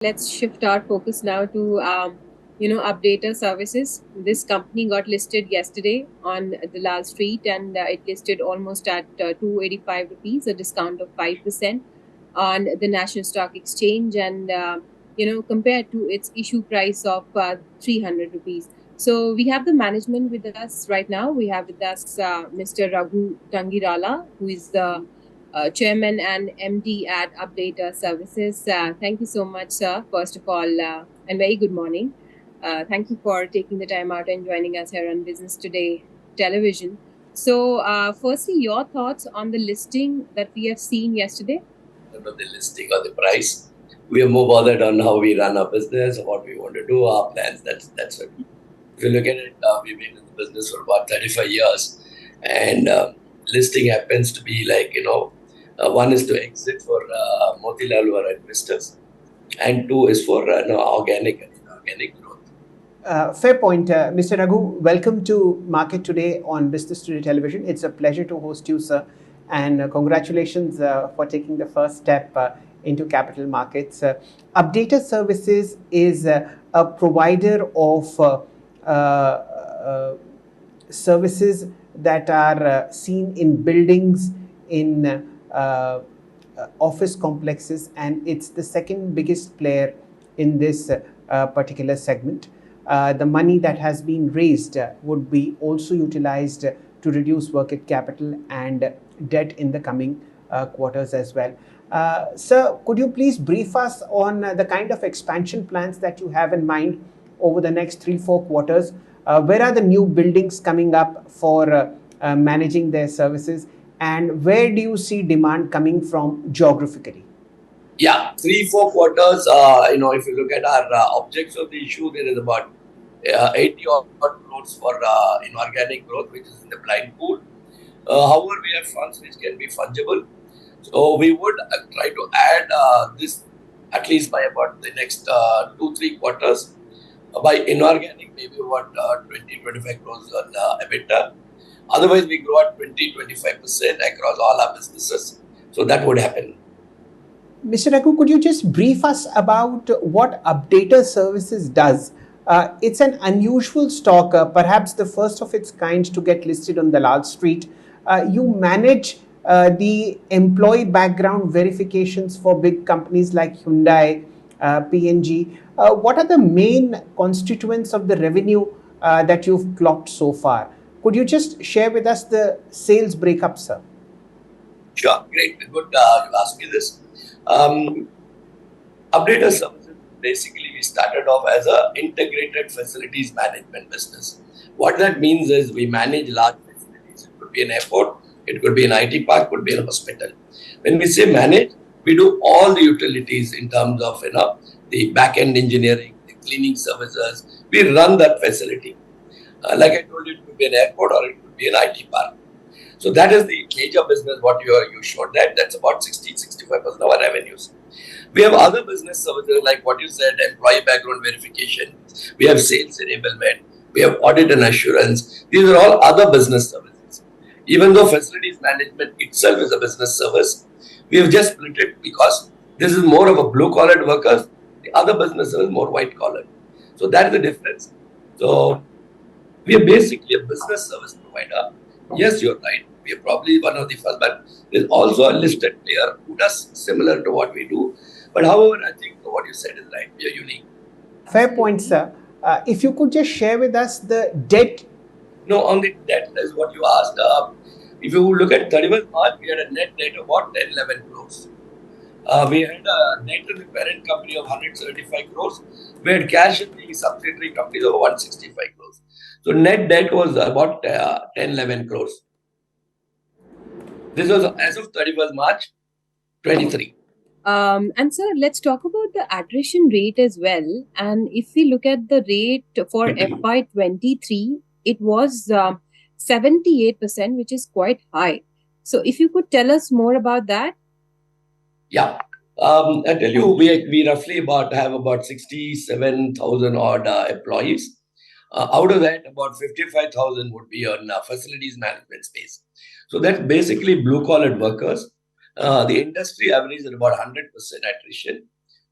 Let's shift our focus now to updater services. This company got listed yesterday on the Lal Street, and it listed almost at 285 rupees, a discount of 5% on the National Stock Exchange, and compared to its issue price of 300 rupees. So we have the management with us right now. We have with us Mr. Raghu Tangirala, who is the Chairman and MD at Updater Services. Thank you so much, sir, first of all, and very good morning. Thank you for taking the time out and joining us here on Business Today television. So, firstly, your thoughts on the listing that we have seen yesterday? The listing or the price. We are more bothered on how we run our business, what we want to do, our plans. That's it. If you look at it, we've been in the business for about 35 years, and listing happens to be like, one is to exit for Motilal Oswal investors, and two is for organic and inorganic growth. Fair point. Mr. Raghu, welcome to Market Today on Business Today Television. It's a pleasure to host you, sir. And congratulations for taking the first step into capital markets. Updater Services is a provider of services that are seen in buildings, in office complexes, and it's the second biggest player in this particular segment. The money that has been raised would be also utilized to reduce working capital and debt in the coming quarters as well. Sir, could you please brief us on the kind of expansion plans that you have in mind over the next 3-4 quarters? Where are the new buildings coming up for managing their services, and where do you see demand coming from geographically? Yeah, 3-4 quarters. If you look at our objects of the issue, there is about 80 odd crores for inorganic growth, which is in the blind pool. However, we have funds which can be fungible. So we would try to add this at least by about the next 2-3 quarters. By inorganic, maybe about 20-25 crores on EBITDA. Otherwise, we grow at 20-25% across all our businesses. So that would happen. Mr. Raghu, could you just brief us about what Updater Services does? It's an unusual stock, perhaps the first of its kind to get listed on the Lal Street. You manage the employee background verifications for big companies like Hyundai, P&G. What are the main constituents of the revenue that you've clocked so far? Could you just share with us the sales breakup, sir? Sure, great. Good you asked me this. Updater Services, basically we started off as an integrated facilities management business. What that means is we manage large facilities. It could be an airport, it could be an IT park, it could be a hospital. When we say manage, we do all the utilities in terms of the back-end engineering, the cleaning services. We run that facility. Like I told you, it could be an airport or it could be an IT park. So that is the major business what you showed that. That's about 60-65% of our revenues. We have other business services like what you said, employee background verification. We have sales enablement. We have audit and assurance. These are all other business services. Even though facilities management itself is a business service, we have just split it because this is more of a blue-collar workers. The other business is more white-collar. So that is the difference. So we are basically a business service provider. Yes, you're right. We are probably one of the first, but there's also a listed player who does similar to what we do. But however, I think what you said is right. We are unique. Fair point, sir. If you could just share with us the debt. No, on the debt is what you asked. If you look at 31st March, we had a net debt of about 10-11 crores. We had a net to the parent company of 175 crores. We had cash in the subsidiary companies of 165 crores. So net debt was about 10-11 crores. This was as of 31st March 23. And sir, let's talk about the attrition rate as well. And if we look at the rate for FY23, it was 78%, which is quite high. So if you could tell us more about that. Yeah. I tell you, we roughly have about 67,000 odd employees. Out of that, about 55,000 would be on facilities management space. So that's basically blue-collar workers. The industry average is about 100% attrition.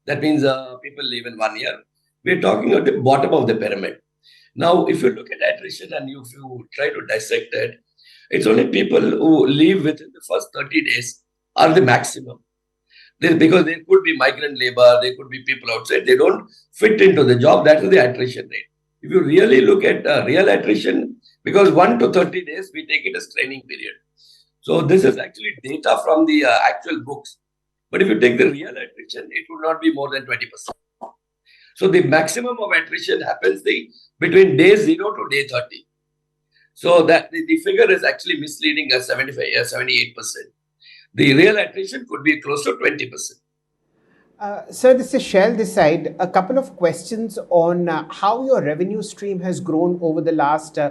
That means people live in 1 year. We're talking at the bottom of the pyramid. Now, if you look at attrition and if you try to dissect it, it's only people who leave within the first 30 days are the maximum. Because there could be migrant labor, there could be people outside, they don't fit into the job. That is the attrition rate. If you really look at real attrition, because 1 to 30 days, we take it as training period. So this is actually data from the actual books. But if you take the real attrition, it would not be more than 20%. So the maximum of attrition happens between day 0 to day 30. So that the figure is actually misleading as 75, 78%. The real attrition could be close to 20%. Sir, this is Shail this side. A couple of questions on how your revenue stream has grown over the last 2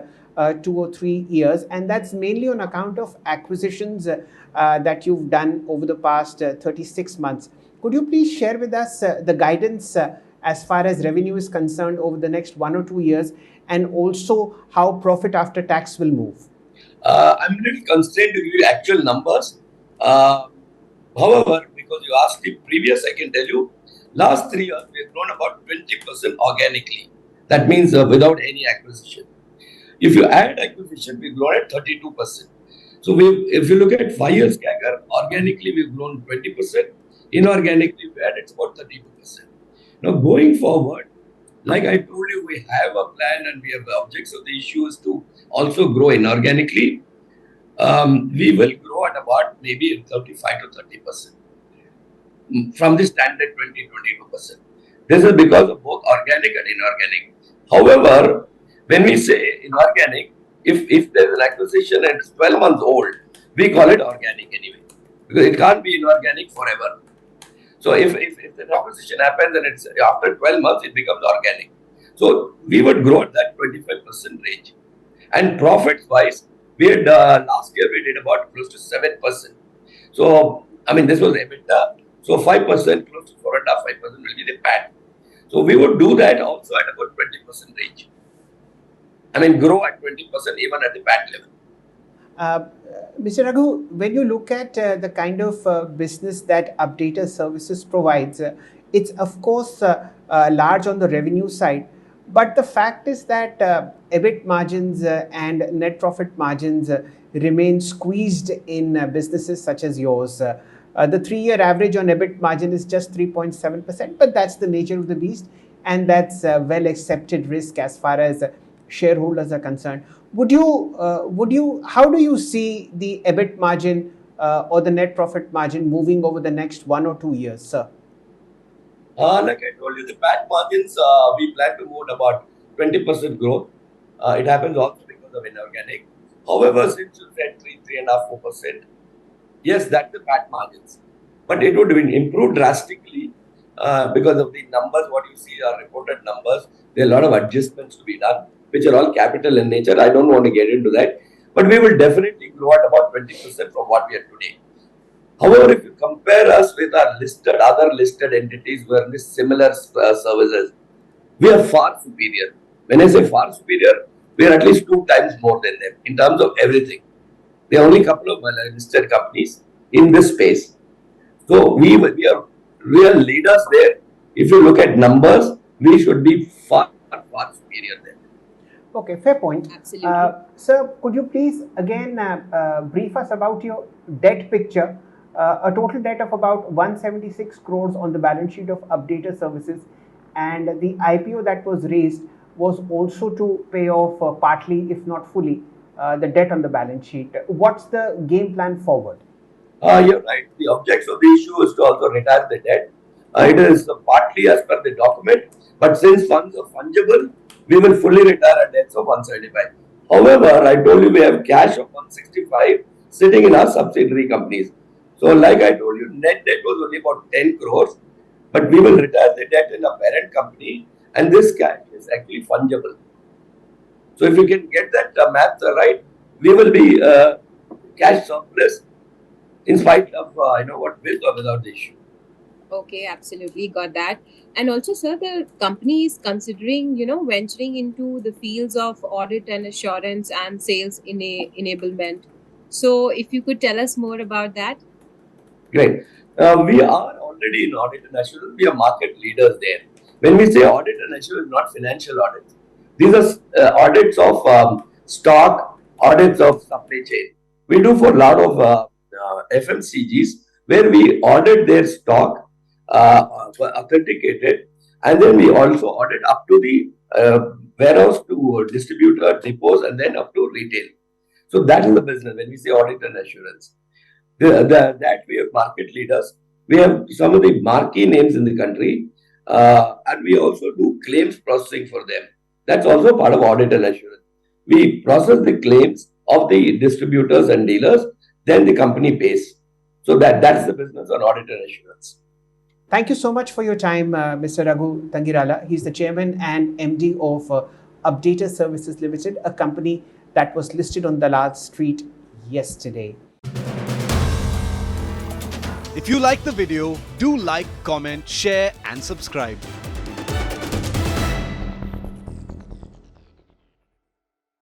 or 3 years, and that's mainly on account of acquisitions that you've done over the past 36 months. Could you please share with us the guidance as far as revenue is concerned over the next 1 or 2 years, and also how profit after tax will move? I'm a little constrained to give you actual numbers. Uh, However, because you asked the previous, I can tell you, last 3 years we have grown about 20% organically. That means without any acquisition. If you add acquisition, we've grown at 32%. So if you look at 5 years CAGR, organically we've grown 20%. Inorganically, we added about 32%. Now going forward, like I told you, we have a plan and we have the objects of the issue is to also grow inorganically. We will grow at about maybe 35 to 30% from the standard 20-22%. This is because of both organic and inorganic. However, when we say inorganic, if there's an acquisition and it's 12 months old, we call it organic anyway, because it can't be inorganic forever. So if an acquisition happens and it's after 12 months, it becomes organic. So we would grow at that 25% range. And profits wise, we had last year we did about close to 7%. So I mean this was EBITDA. So 5%, close to 4.5-5% will be the PAT. So we would do that also at about 20% range. I mean grow at 20% even at the PAT level. Mr. Raghu, when you look at the kind of business that Updater Services provides, it's of course large on the revenue side, but the fact is that EBIT margins and net profit margins remain squeezed in businesses such as yours. The 3-year average on EBIT margin is just 3.7%, but that's the nature of the beast, and that's well accepted risk as far as shareholders are concerned. How do you see the EBIT margin or the net profit margin moving over the next 1 or 2 years, sir? Like I told you, the PAT margins, we plan to move at about 20% growth. It happens also because of inorganic. However, since you said 3.5%, 4%, yes, that's the PAT margins. But it would improve drastically because of the numbers, what you see are reported numbers. There are a lot of adjustments to be done, which are all capital in nature. I don't want to get into that. But we will definitely grow at about 20% from what we are today. However, if you compare us with our other listed entities who are with similar services, we are far superior. When I say far superior, we are at least 2 times more than them in terms of everything. There are only a couple of listed companies in this space. So we are real leaders there. If you look at numbers, we should be far superior there. Okay, fair point. Absolutely. Sir, could you please again brief us about your debt picture? A total debt of about 176 crores on the balance sheet of Updater Services, and the IPO that was raised was also to pay off partly, if not fully, the debt on the balance sheet. What's the game plan forward? You're right. The objects of the issue is to also retire the debt. It is partly as per the document, but since funds are fungible, we will fully retire our debts of 175. However, I told you we have cash of 165 sitting in our subsidiary companies. So, like I told you, net debt was only about 10 crores, but we will retire the debt in a parent company, and this cash is actually fungible. So, if you can get that math right, we will be cash surplus in spite of with or without the issue. Okay, absolutely got that. And also, sir, the company is considering, venturing into the fields of audit and assurance and sales enablement. So, if you could tell us more about that. Great. We are already in audit and assurance. We are market leaders there. When we say audit and assurance, not financial audits. These are audits of stock, audits of supply chain. We do for a lot of FMCGs where we audit their stock, authenticated, and then we also audit up to the warehouse to distributor, depots, and then up to retail. So that is the business when we say audit and assurance. That we have market leaders. We have some of the marquee names in the country, and we also do claims processing for them. That's also part of audit and assurance. We process the claims of the distributors and dealers, then the company pays. So that's the business on audit and assurance. Thank you so much for your time, Mr. Raghu Tangirala. He's the chairman and MD of Updater Services Limited, a company that was listed on Dalal Street yesterday. If you like the video, do like, comment, share and subscribe.